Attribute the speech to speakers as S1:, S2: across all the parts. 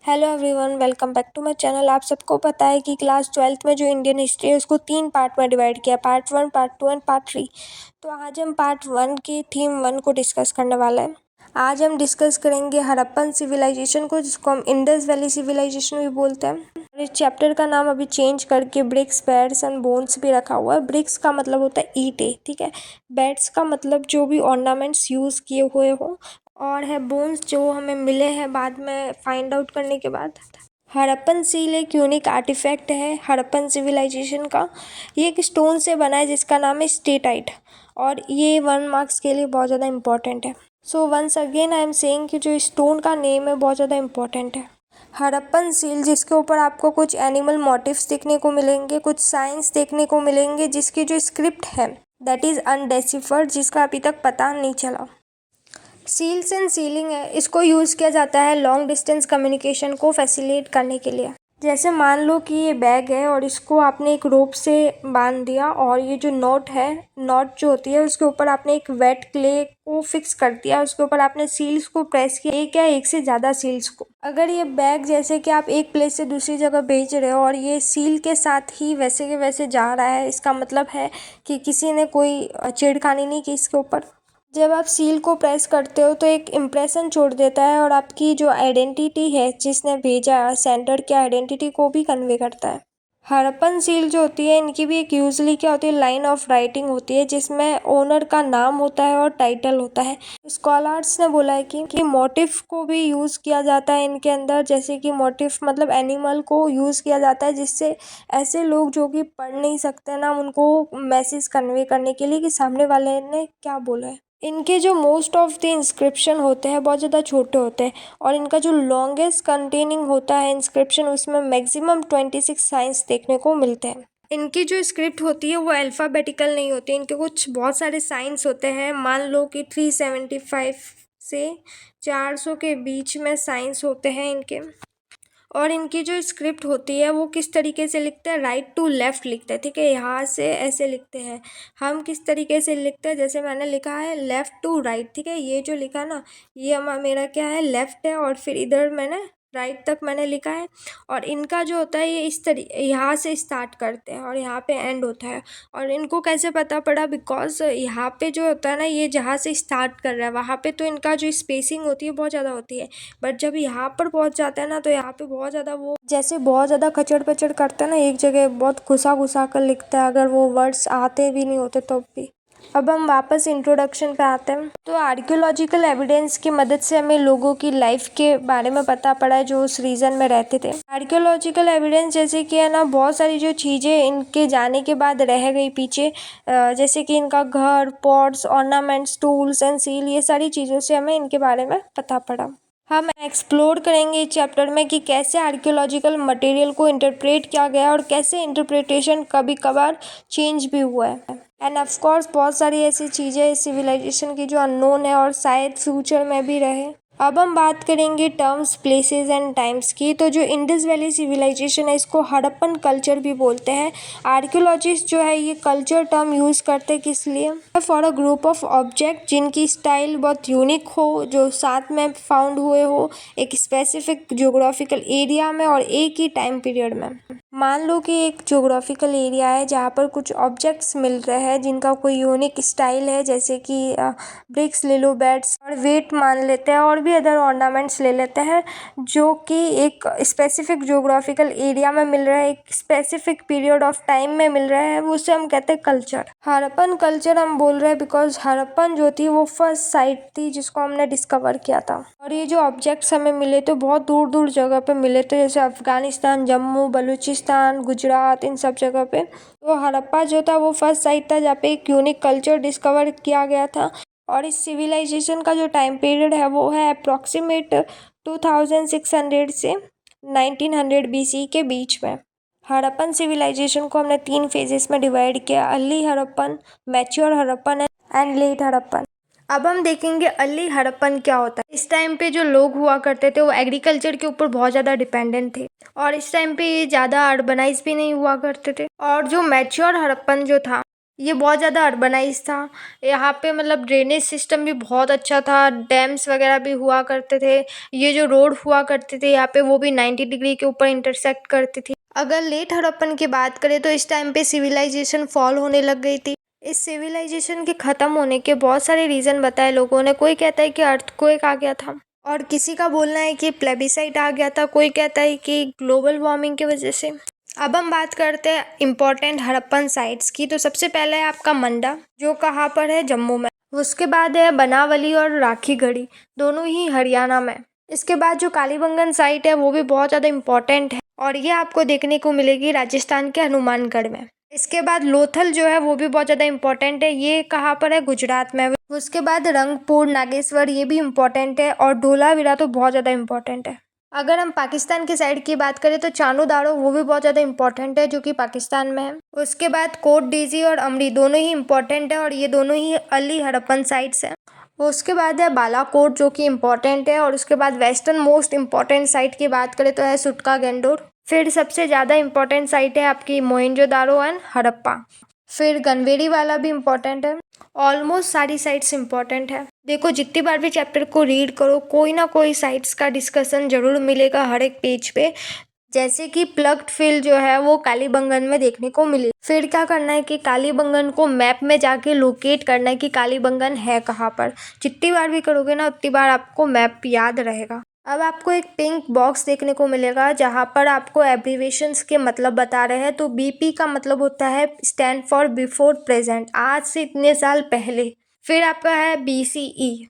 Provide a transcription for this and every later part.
S1: Hello everyone, welcome back to my channel. आप सबको पता है कि क्लास 12th में जो इंडियन हिस्ट्री है उसको 3 पार्ट में डिवाइड किया, पार्ट 1, पार्ट 2 एंड पार्ट 3। तो आज हम पार्ट 1 की थीम 1 को डिस्कस करने वाले हैं। आज हम डिस्कस करेंगे हड़प्पन सिविलाइजेशन को, जिसको हम इंडस वैली सिविलाइजेशन भी बोलते हैं। और इस चैप्टर का नाम अभी चेंज करके ब्रिक्स, बेड्स एंड बोन्स भी रखा हुआ है। ब्रिक्स का मतलब होता है ईंटें, ठीक है। बेड्स का मतलब जो भी ऑर्नामेंट्स यूज़ किए हुए हों, और है बोन्स जो हमें मिले हैं बाद में फाइंड आउट करने के बाद। हड़प्पन सील एक यूनिक आर्टिफैक्ट है हड़प्पन सिविलाइजेशन का। ये एक स्टोन से बना है जिसका नाम है स्टेटाइट, और ये 1 मार्क्स के लिए बहुत ज़्यादा इंपॉर्टेंट है। So once again I am saying कि जो स्टोन का नेम है बहुत ज़्यादा इंपॉर्टेंट है। हड़प्पन सील, जिसके ऊपर आपको कुछ एनिमल मोटिव्स देखने को मिलेंगे, कुछ साइंस देखने को मिलेंगे, जिसकी जो स्क्रिप्ट है दैट इज़ अनडेसिफर्ड, जिसका अभी तक पता नहीं चला। सील्स एंड सीलिंग है, इसको यूज़ किया जाता है लॉन्ग डिस्टेंस कम्युनिकेशन को फैसिलिटेट करने के लिए। जैसे मान लो कि ये बैग है और इसको आपने एक रोप से बांध दिया, और ये जो नॉट है, नॉट जो होती है उसके ऊपर आपने एक वेट क्ले को फिक्स कर दिया, उसके ऊपर आपने सील्स को प्रेस किया, एक या एक से ज़्यादा सील्स को। अगर ये बैग जैसे कि आप एक प्लेस से दूसरी जगह भेज रहे हो और ये सील के साथ ही वैसे के वैसे जा रहा है, इसका मतलब है कि किसी ने कोई छेड़खानी नहीं की इसके ऊपर। जब आप सील को प्रेस करते हो तो एक इम्प्रेशन छोड़ देता है, और आपकी जो आइडेंटिटी है जिसने भेजा, सेंडर की आइडेंटिटी को भी कन्वे करता है। हड़प्पन सील जो होती है, इनकी भी एक यूजली क्या होती है, लाइन ऑफ राइटिंग होती है, जिसमें ओनर का नाम होता है और टाइटल होता है। स्कॉलर्स ने बोला है कि मोटिव को भी यूज़ किया जाता है इनके अंदर, जैसे कि मोटिव मतलब एनिमल को यूज़ किया जाता है, जिससे ऐसे लोग जो कि पढ़ नहीं सकते ना, उनको मैसेज कन्वे करने के लिए कि सामने वाले ने क्या बोला है। इनके जो मोस्ट ऑफ द इंस्क्रिप्शन होते हैं बहुत ज़्यादा छोटे होते हैं, और इनका जो लॉन्गेस्ट कंटेनिंग होता है इंस्क्रिप्शन, उसमें मैक्सिमम 26 साइंस देखने को मिलते हैं। इनकी जो स्क्रिप्ट होती है वो अल्फ़ाबेटिकल नहीं होती, इनके कुछ बहुत सारे साइंस होते हैं। मान लो कि 375 से 400 के बीच में साइंस होते हैं इनके। और इनकी जो स्क्रिप्ट होती है वो किस तरीके से लिखते हैं, राइट टू लेफ़्ट लिखते हैं, ठीक है। यहाँ से ऐसे लिखते हैं। हम किस तरीके से लिखते हैं, जैसे मैंने लिखा है लेफ़्ट टू राइट, ठीक है। ये जो लिखा ना, ये मेरा क्या है, लेफ़्ट है, और फिर इधर मैंने राइट तक मैंने लिखा है। और इनका जो होता है ये इस यहाँ से स्टार्ट करते हैं और यहाँ पे एंड होता है। और इनको कैसे पता पड़ा, बिकॉज यहाँ पे जो होता है ना, ये जहाँ से स्टार्ट कर रहा है वहाँ पे तो इनका जो स्पेसिंग होती है बहुत ज़्यादा होती है, बट जब यहाँ पर पहुँच जाता है ना, तो यहाँ पे बहुत ज़्यादा वो जैसे बहुत ज़्यादा खचड़ पचड़ करता है ना, एक जगह बहुत घुसा घुसा कर लिखता है, अगर वो वर्ड्स आते भी नहीं होते तो भी। अब हम वापस इंट्रोडक्शन पे आते हैं। तो आर्कियोलॉजिकल एविडेंस की मदद से हमें लोगों की लाइफ के बारे में पता पड़ा है जो उस रीजन में रहते थे। आर्कियोलॉजिकल एविडेंस जैसे कि है ना, बहुत सारी जो चीज़ें इनके जाने के बाद रह गई पीछे, जैसे कि इनका घर, pots, ornaments, tools and seal, ये सारी चीज़ों से हमें इनके बारे में पता पड़ा। हम एक्सप्लोर करेंगे इस चैप्टर में कि कैसे आर्कियोलॉजिकल मटेरियल को इंटरप्रेट किया गया और कैसे इंटरप्रिटेशन कभी कभार चेंज भी हुआ है। एंड ऑफ कोर्स बहुत सारी ऐसी चीज़ें सिविलाइजेशन की जो अननोन है और शायद फ्यूचर में भी रहे। अब हम बात करेंगे टर्म्स, प्लेसेस एंड टाइम्स की। तो जो इंडस वैली सिविलाइजेशन है, इसको हड़प्पन कल्चर भी बोलते हैं। आर्कियोलॉजिस्ट जो है ये कल्चर टर्म यूज़ करते हैं किस लिए, for a group of object जिनकी स्टाइल बहुत यूनिक हो, जो साथ में फाउंड हुए हो एक स्पेसिफिक ज्योग्राफिकल एरिया में और एक ही टाइम पीरियड में। मान लो कि एक ज्योग्राफिकल एरिया है जहाँ पर कुछ ऑब्जेक्ट्स मिल रहे हैं जिनका कोई यूनिक स्टाइल है, जैसे कि ब्रिक्स ले लो, बेड्स, और वेट मान लेते हैं, और भी अदर ऑर्नामेंट्स ले लेते हैं, जो कि एक स्पेसिफिक ज्योग्राफिकल एरिया में मिल रहा है, एक स्पेसिफिक पीरियड ऑफ टाइम में मिल रहा है, उसे हम कहते हैं कल्चर। हड़प्पन कल्चर हम बोल रहे हैं बिकॉज हड़प्पन जो थी वो फर्स्ट साइट थी जिसको हमने डिस्कवर किया था। और ये जो ऑब्जेक्ट्स हमें मिले तो बहुत दूर दूर जगह पे मिले थे, जैसे अफगानिस्तान, जम्मू, बलूचिस्तान, गुजरात, इन सब जगह पे। तो हड़प्पा जो था वो फर्स्ट साइट था जहाँ पे एक यूनिक कल्चर डिस्कवर किया गया था। और इस सिविलाइजेशन का जो टाइम पीरियड है वो है अप्रॉक्सीमेट 2600 से 1900 BC के बीच में। हड़प्पन सिविलाइजेशन को हमने 3 फेजेस में डिवाइड किया, early Harappan, mature Harappan and let Harappan. अब हम देखेंगे अर्ली हड़प्पन क्या होता है। इस टाइम पे जो लोग हुआ करते थे वो एग्रीकल्चर के ऊपर बहुत ज़्यादा डिपेंडेंट थे, और इस टाइम पे ये ज़्यादा अर्बनाइज भी नहीं हुआ करते थे। और जो मैच्योर हड़प्पन जो था ये बहुत ज़्यादा अर्बनाइज था। यहाँ पे मतलब ड्रेनेज सिस्टम भी बहुत अच्छा था, डैम्स वगैरह भी हुआ करते थे। ये जो रोड हुआ करते थे यहाँ पे, वो भी 90 डिग्री के ऊपर इंटरसेक्ट करती थी। अगर लेट हड़प्पन की बात करें तो इस टाइम पे सिविलाइजेशन फॉल होने लग गई थी। इस सिविलाइजेशन के ख़त्म होने के बहुत सारे रीज़न बताए लोगों ने। कोई कहता है कि अर्थक्वेक आ गया था, और किसी का बोलना है कि प्लेबिसाइट आ गया था, कोई कहता है कि ग्लोबल वार्मिंग की वजह से। अब हम बात करते हैं इम्पोर्टेंट हड़प्पन साइट्स की। तो सबसे पहले है आपका मंडा, जो कहाँ पर है, जम्मू में। उसके बाद है बनावली और राखीगढ़ी, दोनों ही हरियाणा में। इसके बाद जो कालीबंगन साइट है वो भी बहुत ज़्यादा इम्पोर्टेंट है, और ये आपको देखने को मिलेगी राजस्थान के हनुमानगढ़ में। इसके बाद लोथल जो है वो भी बहुत ज़्यादा इम्पोर्टेंट है, ये कहाँ पर है, गुजरात में। उसके बाद रंगपुर, नागेश्वर, ये भी इम्पोर्टेंट है, और धोलावीरा तो बहुत ज़्यादा इम्पोर्टेंट है। अगर हम पाकिस्तान की साइड की बात करें तो चानो दारो, वो भी बहुत ज़्यादा इम्पोर्टेंट है, जो कि पाकिस्तान में है। उसके बाद कोट डीजी और अमरी, दोनों ही इम्पोर्टेंट है, और ये दोनों ही अर्ली हड़प्पन साइट्स हैं। उसके बाद है बालाकोट, जो कि इम्पोर्टेंट है। और उसके बाद वेस्टर्न मोस्ट इम्पोर्टेंट साइट की बात करें तो है सुटका गेंडोर। फिर सबसे ज़्यादा इम्पोर्टेंट साइट है आपकी मोहनजोदारो एंड हड़प्पा। फिर गनवेरी वाला भी इम्पोर्टेंट है। ऑलमोस्ट सारी साइट्स इम्पोर्टेंट है। देखो, जितनी बार भी चैप्टर को रीड करो, कोई ना कोई साइट्स का डिस्कशन जरूर मिलेगा हर एक पेज पे। जैसे कि प्लग्ड फिल जो है वो कालीबंगन में देखने को मिली। फिर क्या करना है कि कालीबंगन को मैप में जाके लोकेट करना है कि कालीबंगन है कहाँ पर। जितनी बार भी करोगे ना, उतनी बार आपको मैप याद रहेगा। अब आपको एक पिंक बॉक्स देखने को मिलेगा जहाँ पर आपको एब्रीवेशंस के मतलब बता रहे हैं। तो बीपी का मतलब होता है स्टैंड फॉर बिफोर प्रेजेंट, आज से इतने साल पहले। फिर आपका है बीसीई,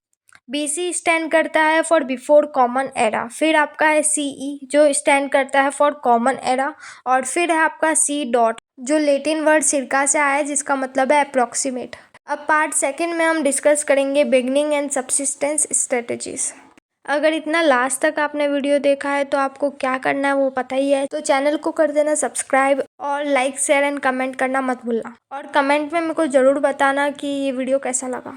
S1: बीसी स्टैंड करता है फॉर बिफोर कॉमन एरा। फिर आपका है सीई, जो स्टैंड करता है फॉर कॉमन एरा। और फिर है आपका सी डॉट, जो लेटिन वर्ड सिरका से आया है, जिसका मतलब है अप्रोक्सीमेट। अब पार्ट सेकंड में हम डिस्कस करेंगे बिगनिंग एंड सबसिस्टेंस स्ट्रेटजीज। अगर इतना लास्ट तक आपने वीडियो देखा है तो आपको क्या करना है वो पता ही है। तो चैनल को कर देना सब्सक्राइब, और लाइक, शेयर एंड कमेंट करना मत भूलना। और कमेंट में मेरे को ज़रूर बताना कि ये वीडियो कैसा लगा।